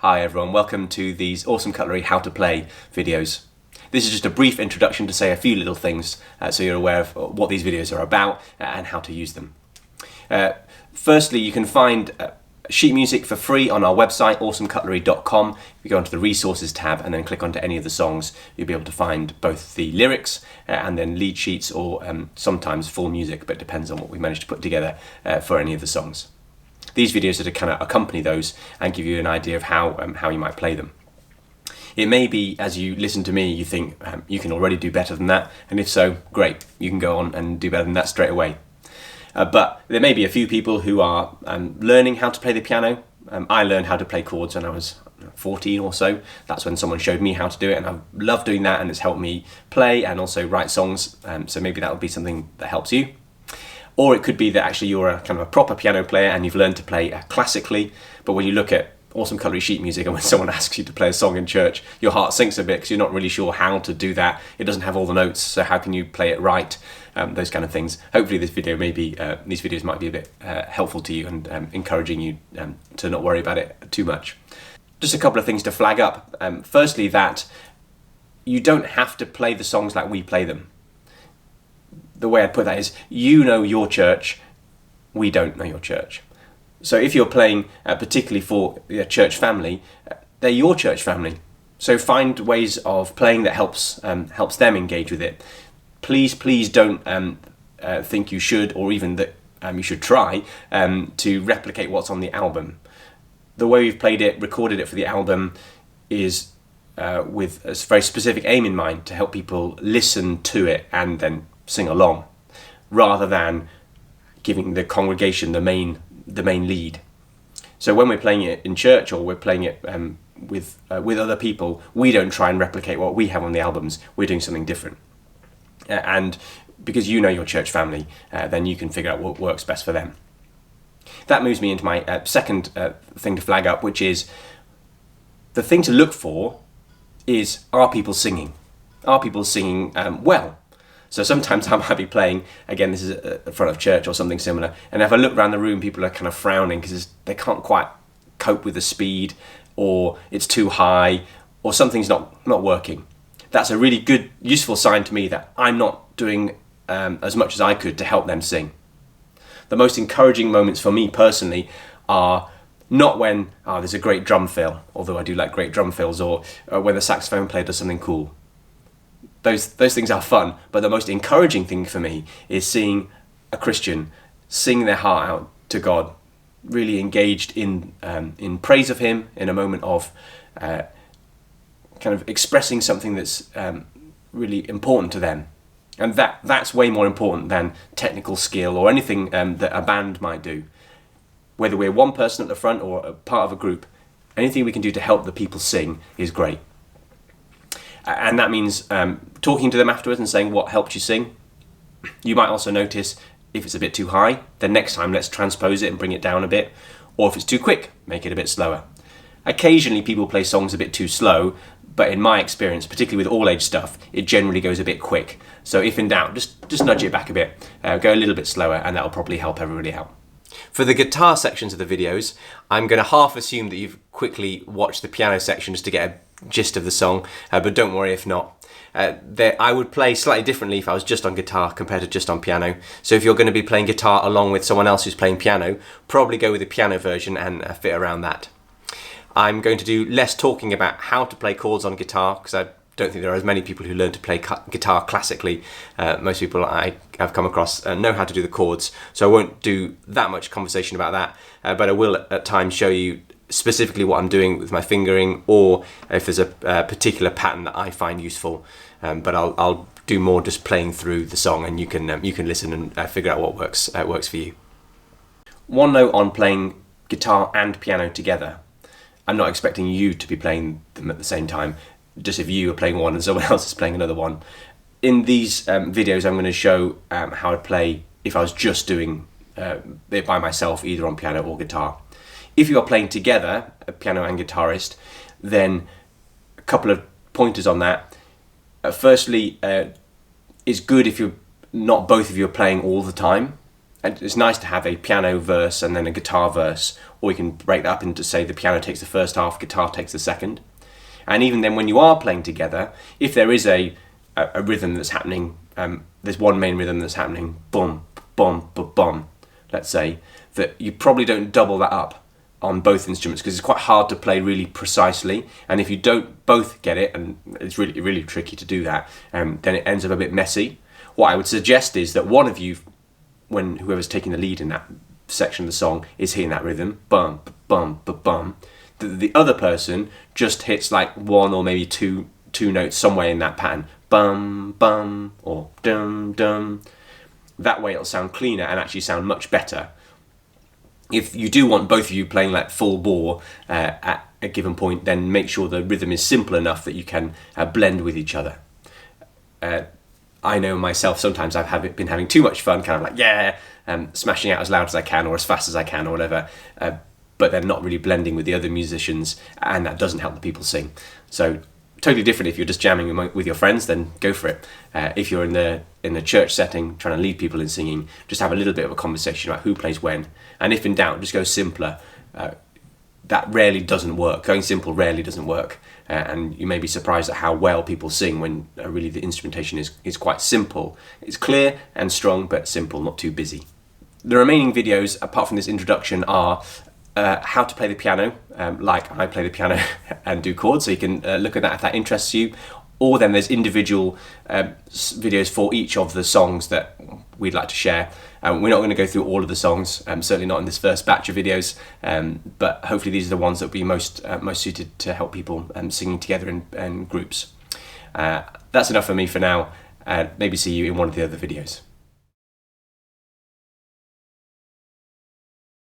Hi everyone, welcome to these Awesome Cutlery How to Play videos. This is just a brief introduction to say a few little things so you're aware of what these videos are about and how to use them. Firstly, you can find sheet music for free on our website, awesomecutlery.com. If you go onto the resources tab and then click onto any of the songs, you'll be able to find both the lyrics and then lead sheets or sometimes full music, but it depends on what we manage to put together for any of the songs. These videos are to kind of accompany those and give you an idea of how you might play them. It may be, as you listen to me, you think you can already do better than that, and if so, great, you can go on and do better than that straight away. But there may be a few people who are learning how to play the piano. I learned how to play chords when I was 14 or so. That's when someone showed me how to do it, and I love doing that, and it's helped me play and also write songs, so maybe that would be something that helps you. Or it could be that actually you're a kind of a proper piano player and you've learned to play classically, but when you look at Awesome Cutlery sheet music and when someone asks you to play a song in church, your heart sinks a bit because you're not really sure how to do that. It doesn't have all the notes, so how can you play it right? Those kind of things. Hopefully these videos might be a bit helpful to you and encouraging you to not worry about it too much. Just a couple of things to flag up. Firstly, that you don't have to play the songs like we play them. The way I'd put that is, you know your church, we don't know your church. So if you're playing particularly for a church family, they're your church family. So find ways of playing that helps them engage with it. Please don't think you should, or even that you should try to replicate what's on the album. The way we've played it, recorded it for the album, is with a very specific aim in mind to help people listen to it and then sing along, rather than giving the congregation the main lead. So when we're playing it in church or we're playing it with other people, we don't try and replicate what we have on the albums. We're doing something different. And because you know your church family, then you can figure out what works best for them. That moves me into my second thing to flag up, which is the thing to look for is, are people singing? Are people singing well? So sometimes I might be playing, again, this is in front of church or something similar, and if I look around the room, people are kind of frowning because they can't quite cope with the speed, or it's too high, or something's not working. That's a really good, useful sign to me that I'm not doing as much as I could to help them sing. The most encouraging moments for me personally are not when there's a great drum fill, although I do like great drum fills, or when the saxophone player does something cool. Those things are fun, but the most encouraging thing for me is seeing a Christian sing their heart out to God, really engaged in praise of Him, in a moment of kind of expressing something that's really important to them. And that's way more important than technical skill or anything that a band might do. Whether we're one person at the front or a part of a group, anything we can do to help the people sing is great. And that means talking to them afterwards and saying what helped you sing. You might also notice if it's a bit too high, then next time let's transpose it and bring it down a bit. Or if it's too quick, make it a bit slower. Occasionally people play songs a bit too slow, but in my experience, particularly with all age stuff, it generally goes a bit quick. So if in doubt, just nudge it back a bit, go a little bit slower, and that'll probably help everybody out. For the guitar sections of the videos, I'm going to half assume that you've quickly watched the piano section just to get a gist of the song, but don't worry if not. I would play slightly differently if I was just on guitar compared to just on piano. So if you're going to be playing guitar along with someone else who's playing piano, probably go with the piano version and fit around that. I'm going to do less talking about how to play chords on guitar, because I don't think there are as many people who learn to play guitar classically. Most people I have come across know how to do the chords, so I won't do that much conversation about that, but I will at times show you specifically what I'm doing with my fingering, or if there's a particular pattern that I find useful. But I'll do more just playing through the song, and you can listen and figure out what works for you. One note on playing guitar and piano together. I'm not expecting you to be playing them at the same time, just if you are playing one and someone else is playing another one. In these videos I'm going to show how I'd play if I was just doing it by myself, either on piano or guitar. If you are playing together, a piano and guitarist, then a couple of pointers on that. Firstly, it's good if you're not both of you are playing all the time. And it's nice to have a piano verse and then a guitar verse, or you can break that up into, say, the piano takes the first half, guitar takes the second. And even then when you are playing together, if there is a rhythm that's happening, there's one main rhythm that's happening, boom, boom, boom, boom, let's say, that you probably don't double that up on both instruments, because it's quite hard to play really precisely, and if you don't both get it, and it's really, really tricky to do that, then it ends up a bit messy. What I would suggest is that one of you, when whoever's taking the lead in that section of the song is hitting that rhythm, bum, bum, bum, bum, the other person just hits like one or maybe two notes somewhere in that pattern, bum, bum, or dum, dum. That way it'll sound cleaner and actually sound much better. If you do want both of you playing like full bore at a given point, then make sure the rhythm is simple enough that you can blend with each other. I know myself, sometimes I've been having too much fun, kind of like, smashing out as loud as I can or as fast as I can or whatever, but then not really blending with the other musicians, and that doesn't help the people sing. So totally different if you're just jamming with your friends, then go for it. If you're in the church setting trying to lead people in singing, just have a little bit of a conversation about who plays when, and if in doubt, just go simpler. That rarely doesn't work. Going simple rarely doesn't work, and you may be surprised at how well people sing when really the instrumentation is quite simple. It's clear and strong, but simple, not too busy. The remaining videos, apart from this introduction, are how to play the piano, like I play the piano and do chords, so you can look at that if that interests you. Or then there's individual videos for each of the songs that we'd like to share. We're not going to go through all of the songs, certainly not in this first batch of videos, but hopefully these are the ones that will be most suited to help people singing together in groups. That's enough for me for now. Maybe see you in one of the other videos.